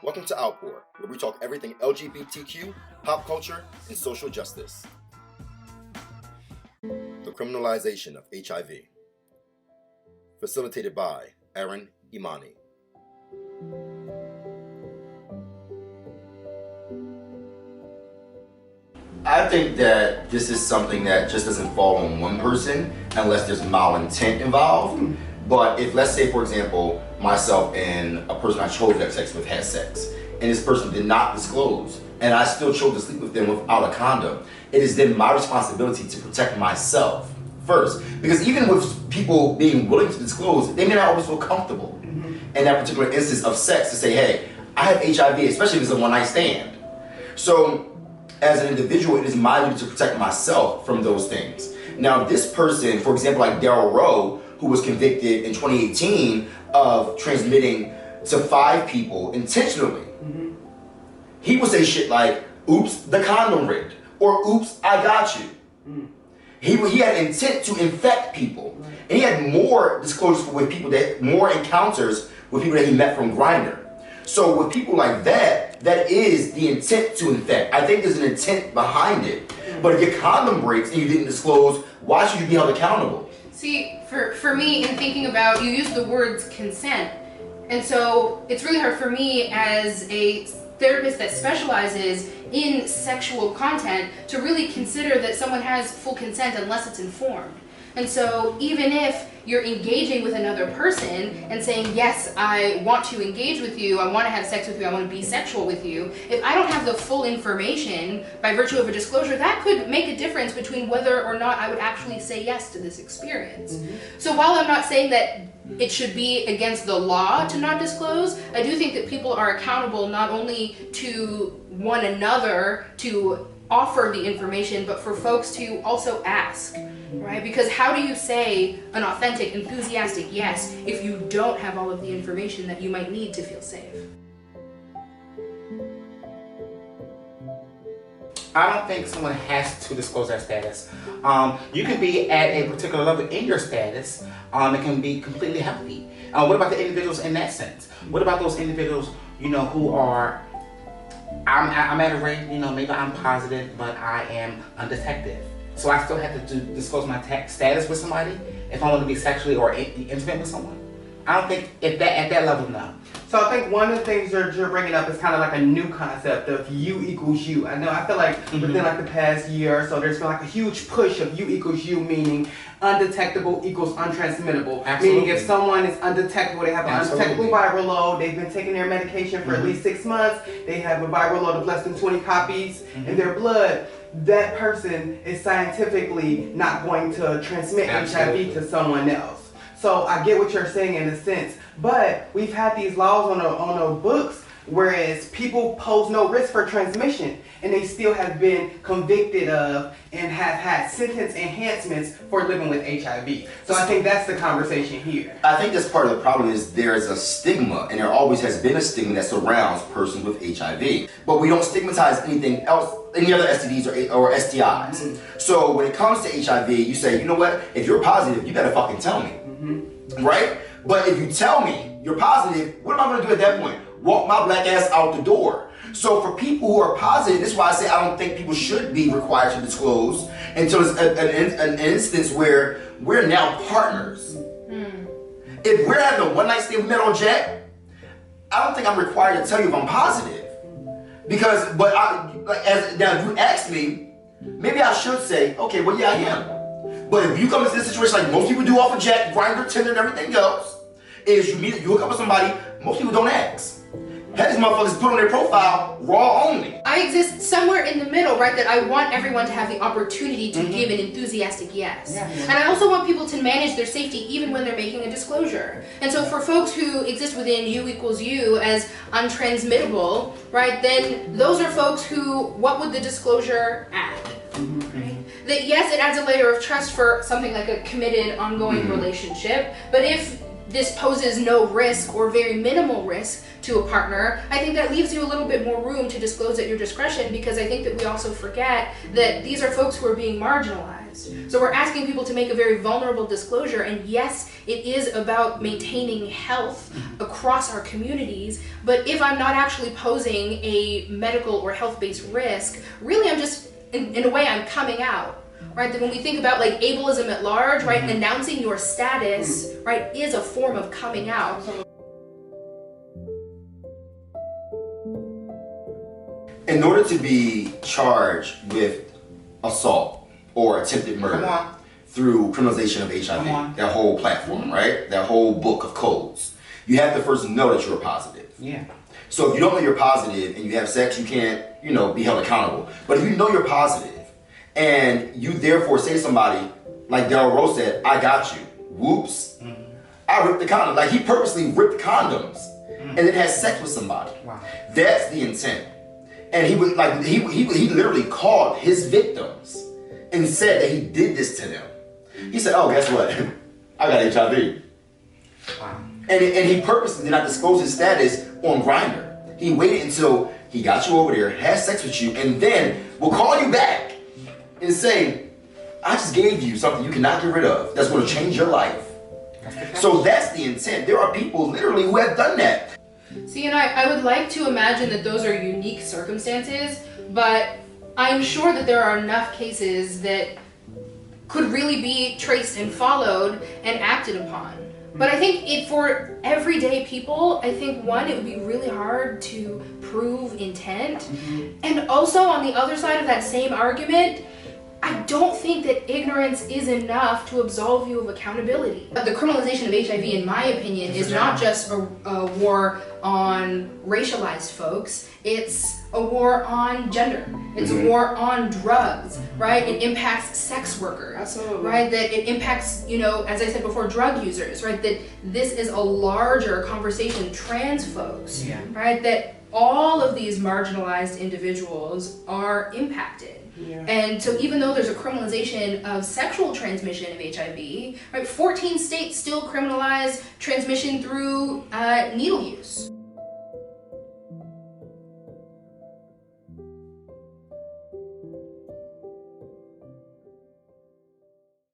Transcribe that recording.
Welcome to Outpour, where we talk everything LGBTQ, pop culture, and social justice. The Criminalization of HIV. Facilitated by Aaron Imani. I think that this is something that just doesn't fall on one person unless there's malintent involved. But if, let's say, for example, myself and a person I chose to have sex with had sex, and this person did not disclose, and I still chose to sleep with them without a condom, it is then my responsibility to protect myself first. Because even with people being willing to disclose, they may not always feel comfortable in that particular instance of sex to say, hey, I have HIV, especially if it's a one-night stand. So, as an individual, it is my duty to protect myself from those things. Now, this person, for example, like Daryl Rowe, who was convicted in 2018 of transmitting to 5 people intentionally, he would say shit like, oops, the condom ripped, or oops, I got you. He had intent to infect people. And he had more disclosures with people, more encounters with people that he met from Grindr. So with people like that, that is the intent to infect. I think there's an intent behind it. But if your condom breaks and you didn't disclose, why should you be held accountable? See, for me, in thinking about, you use the words consent, and so it's really hard for me as a therapist that specializes in sexual content to really consider that someone has full consent unless it's informed. And so even if you're engaging with another person and saying, yes, I want to engage with you, I want to have sex with you, I want to be sexual with you, if I don't have the full information by virtue of a disclosure, that could make a difference between whether or not I would actually say yes to this experience. So while I'm not saying that it should be against the law to not disclose, I do think that people are accountable not only to one another to offer the information, but for folks to also ask, right? Because how do you say an authentic, enthusiastic yes if you don't have all of the information that you might need to feel safe? I don't think someone has to disclose their status. You can be at a particular level in your status. It can be completely healthy. What about the individuals in that sense? What about those individuals, who are, I'm at a rate, maybe I'm positive, but I am undetected. So I still have to disclose my status with somebody if I want to be sexually or intimate with someone? I don't think at that level, no. So I think one of the things you're bringing up is kind of like a new concept of you equals you. I feel like within like the past year or so, there's been like a huge push of you equals you, meaning undetectable equals untransmittable. Absolutely. Meaning if someone is undetectable, they have an undetectable viral load, they've been taking their medication for at least 6 months, they have a viral load of less than 20 copies in their blood, that person is scientifically not going to transmit HIV to someone else. So I get what you're saying in a sense, but we've had these laws on the books, whereas people pose no risk for transmission, and they still have been convicted of and have had sentence enhancements for living with HIV. So I think that's the conversation here. I think that's part of the problem is there is a stigma, and there always has been a stigma that surrounds persons with HIV. But we don't stigmatize anything else, any other STDs or STIs. So when it comes to HIV, you say, you know what, if you're positive, you better fucking tell me. Right? But if you tell me you're positive, what am I going to do at that point? Walk my black ass out the door. So for people who are positive, this is why I say I don't think people should be required to disclose until it's an instance where we're now partners. If we're having a one-night stand, we met on Jack, I don't think I'm required to tell you if I'm positive. Because, now if you ask me, maybe I should say, okay, well, yeah, I am. But if you come into this situation like most people do off of Jack, Grindr, Tinder, and everything else, is you hook up with somebody, most people don't ask. Had these motherfuckers put on their profile raw only. I exist somewhere in the middle, right, that I want everyone to have the opportunity to give an enthusiastic yes. And I also want people to manage their safety even when they're making a disclosure. And so for folks who exist within you equals you as untransmittable, right, then those are folks who, what would the disclosure add? Right? That yes, it adds a layer of trust for something like a committed, ongoing relationship, but if this poses no risk or very minimal risk to a partner, I think that leaves you a little bit more room to disclose at your discretion, because I think that we also forget that these are folks who are being marginalized. So we're asking people to make a very vulnerable disclosure, and yes, it is about maintaining health across our communities, but if I'm not actually posing a medical or health-based risk, really I'm just, in a way, I'm coming out. Right, that when we think about like ableism at large, right, announcing your status, right, is a form of coming out. In order to be charged with assault or attempted murder through criminalization of HIV, that whole platform, right, that whole book of codes, you have to first know that you're positive. Yeah. So if you don't know you're positive and you have sex, you can't, be held accountable. But if you know you're positive, and you therefore say to somebody, like Daryl Rose said, I got you. Whoops. I ripped the condom. Like he purposely ripped condoms and then had sex with somebody. Wow. That's the intent. And he was like, he literally called his victims and said that he did this to them. He said, oh, guess what? I got HIV. Wow. And he purposely did not disclose his status on Grindr. He waited until he got you over there, had sex with you, and then will call you back and say, I just gave you something you cannot get rid of that's going to change your life. So that's the intent. There are people literally who have done that. See, and I would like to imagine that those are unique circumstances, but I'm sure that there are enough cases that could really be traced and followed and acted upon. But I think for everyday people, I think one, it would be really hard to prove intent. And also on the other side of that same argument, I don't think that ignorance is enough to absolve you of accountability. The criminalization of HIV, in my opinion, is not just a war on racialized folks, it's a war on gender. It's a war on drugs, right? It impacts sex workers, Absolutely. right? That it impacts, as I said before, drug users, right? That this is a larger conversation, trans folks, right? That all of these marginalized individuals are impacted. Yeah. And so even though there's a criminalization of sexual transmission of HIV, right, 14 states still criminalize transmission through needle use.